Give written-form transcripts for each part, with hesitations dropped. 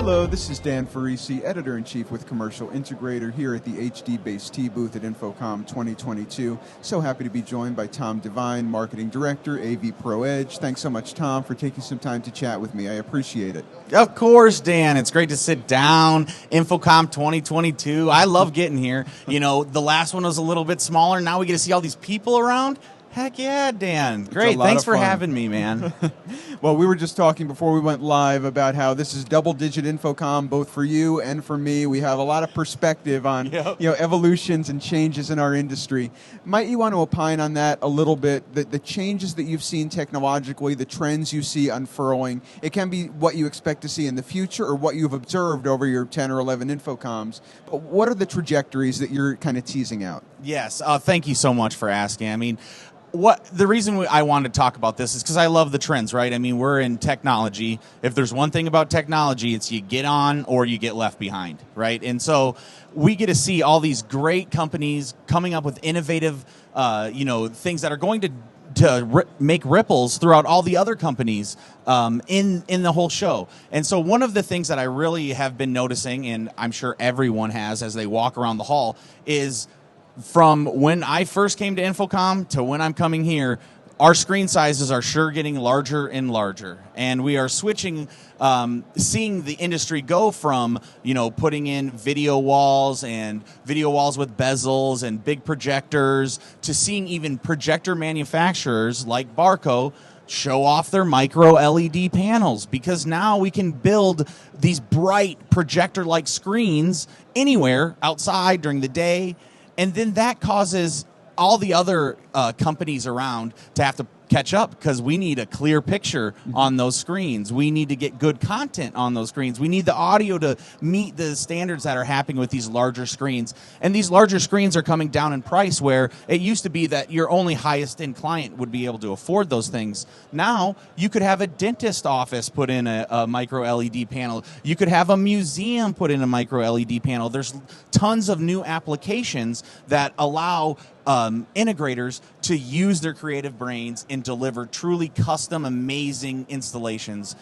Hello, this is Dan Farisi, Editor-in-Chief with Commercial Integrator here at the HD Base T booth at InfoComm 2022. So happy to be joined by Tom Devine, Marketing Director, AV Pro Edge. Thanks so much, Tom, for taking some time to chat with me. I appreciate it. Of course, Dan. It's great to sit down. InfoComm 2022. I love getting here. You know, the last one was a little bit smaller. Now we get to see all these people around. Heck yeah, Dan. Great. Thanks for having me, man. Well, we were just talking before we went live about how this is double-digit InfoComm, both for you and for me. We have a lot of perspective on evolutions and changes in our industry. Might you want to opine on that a little bit, the changes that you've seen technologically, the trends you see unfurling? It can be what you expect to see in the future or what you've observed over your 10 or 11 InfoComms. But what are the trajectories that you're kind of teasing out? Yes. Thank you so much for asking. I mean, the reason I wanted to talk about this is because I love the trends, right? I mean, we're in technology. If there's one thing about technology, it's you get on or you get left behind, right? And so we get to see all these great companies coming up with innovative, things that are going to make ripples throughout all the other companies in the whole show. And so one of the things that I really have been noticing, and I'm sure everyone has as they walk around the hall, is from when I first came to InfoComm to when I'm coming here, our screen sizes are sure getting larger and larger. And we are switching, seeing the industry go from, putting in video walls with bezels and big projectors to seeing even projector manufacturers like Barco show off their micro LED panels, because now we can build these bright projector-like screens anywhere outside during the day. And then that causes all the other companies around to have to catch up, because we need a clear picture on those screens. We need to get good content on those screens. We need the audio to meet the standards that are happening with these larger screens. And these larger screens are coming down in price, where it used to be that your only highest end client would be able to afford those things. Now you could have a dentist office put in a micro LED panel. You could have a museum put in a micro LED panel. There's tons of new applications that allow integrators to use their creative brains and deliver truly custom, amazing installations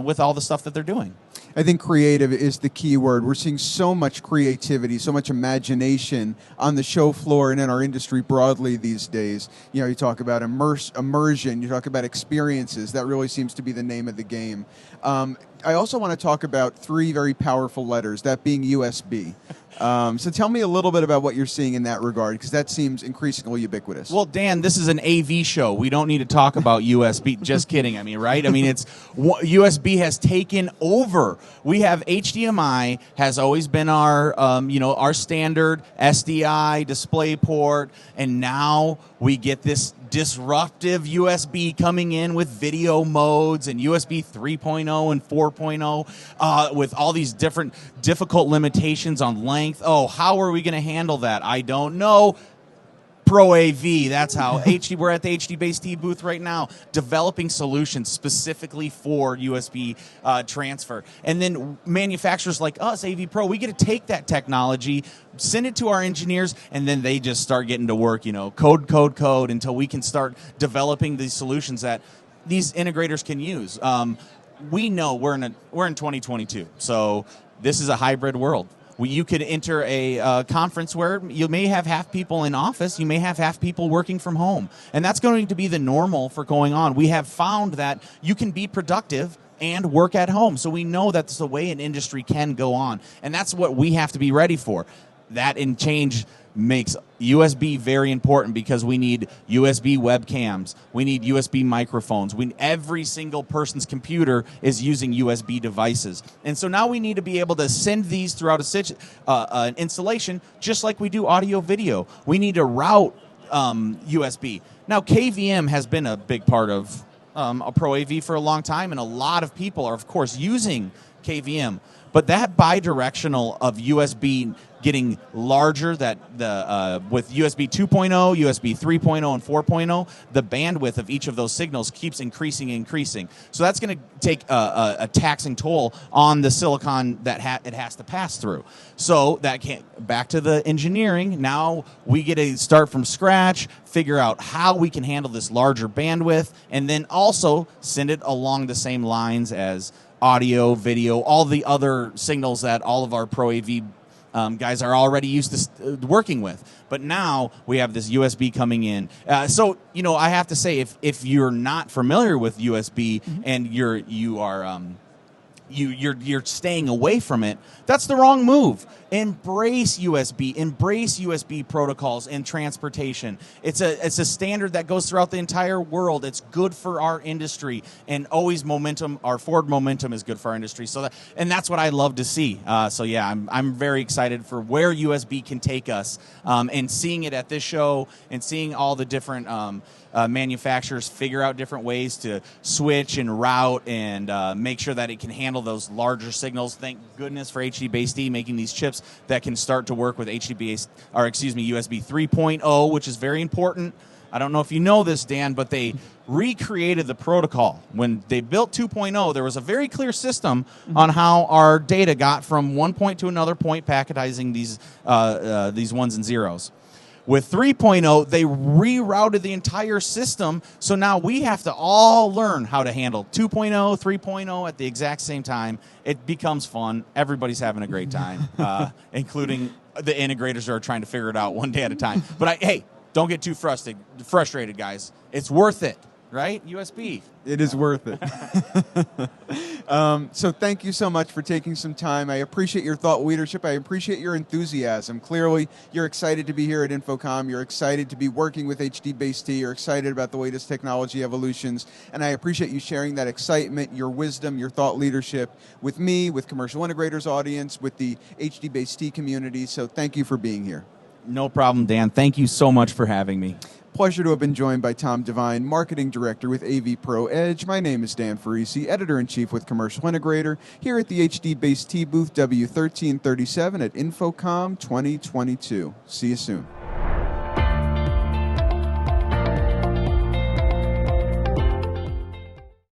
with all the stuff that they're doing. I think creative is the key word. We're seeing so much creativity, so much imagination on the show floor and in our industry broadly these days. You talk about immersion, you talk about experiences. That really seems to be the name of the game. I also want to talk about three very powerful letters, that being USB. So tell me a little bit about what you're seeing in that regard, because that seems increasingly ubiquitous. Well, Dan, this is an AV show. We don't need to talk about USB. Just kidding. I mean, right? I mean, USB has taken over. We have HDMI has always been our standard SDI display port, and now we get this disruptive USB coming in with video modes and USB 3.0 and 4.0 with all these different difficult limitations on length. Oh, how are we going to handle that? I don't know. Pro AV, that's how. We're at the HD Base T booth right now, developing solutions specifically for USB transfer. And then manufacturers like us, AV Pro, we get to take that technology, send it to our engineers, and then they just start getting to work, code until we can start developing these solutions that these integrators can use. We know we're in 2022, so this is a hybrid world. You could enter a conference where you may have half people in office, you may have half people working from home. And that's going to be the normal for going on. We have found that you can be productive and work at home. So we know that's the way an industry can go on. And that's what we have to be ready for. That in change makes USB very important, because we need USB webcams, we need USB microphones, every single person's computer is using USB devices. And so now we need to be able to send these throughout an installation, just like we do audio video. We need to route USB. Now KVM has been a big part of a Pro AV for a long time, and a lot of people are of course using KVM. But that bidirectional of USB getting larger, that with USB 2.0, USB 3.0, and 4.0, the bandwidth of each of those signals keeps increasing and increasing. So that's going to take a taxing toll on the silicon that it has to pass through. So back to the engineering. Now we get to start from scratch, figure out how we can handle this larger bandwidth, and then also send it along the same lines as audio, video, all the other signals that all of our Pro AV guys are already used to working with. But now we have this USB coming in. So, you know, I have to say, if you're not familiar with USB and you're staying away from it, that's the wrong move. Embrace USB protocols in transportation. It's a standard that goes throughout the entire world. It's good for our industry, and always momentum. Our forward momentum is good for our industry. And that's what I love to see. So yeah, I'm very excited for where USB can take us, and seeing it at this show and seeing all the different manufacturers figure out different ways to switch and route and make sure that it can handle those larger signals. Thank goodness for HDBaseT making these chips that can start to work with USB 3.0, which is very important. I don't know if you know this, Dan, but they recreated the protocol. When they built 2.0, there was a very clear system on how our data got from one point to another point, packetizing these ones and zeros. With 3.0, they rerouted the entire system, so now we have to all learn how to handle 2.0, 3.0 at the exact same time. It becomes fun. Everybody's having a great time, including the integrators who are trying to figure it out one day at a time. But hey, don't get too frustrated, guys. It's worth it, right? USB. It is worth it. So thank you so much for taking some time. I appreciate your thought leadership. I appreciate your enthusiasm. Clearly, you're excited to be here at InfoComm. You're excited to be working with HDBaseT. You're excited about the latest technology evolutions. And I appreciate you sharing that excitement, your wisdom, your thought leadership with me, with Commercial Integrators audience, with the HDBaseT community. So thank you for being here. No problem, Dan. Thank you so much for having me. Pleasure to have been joined by Tom Devine, Marketing Director with AV Pro Edge. My name is Dan Farisi, Editor-in-Chief with Commercial Integrator, here at the HDBaseT booth W1337 at InfoComm 2022. See you soon.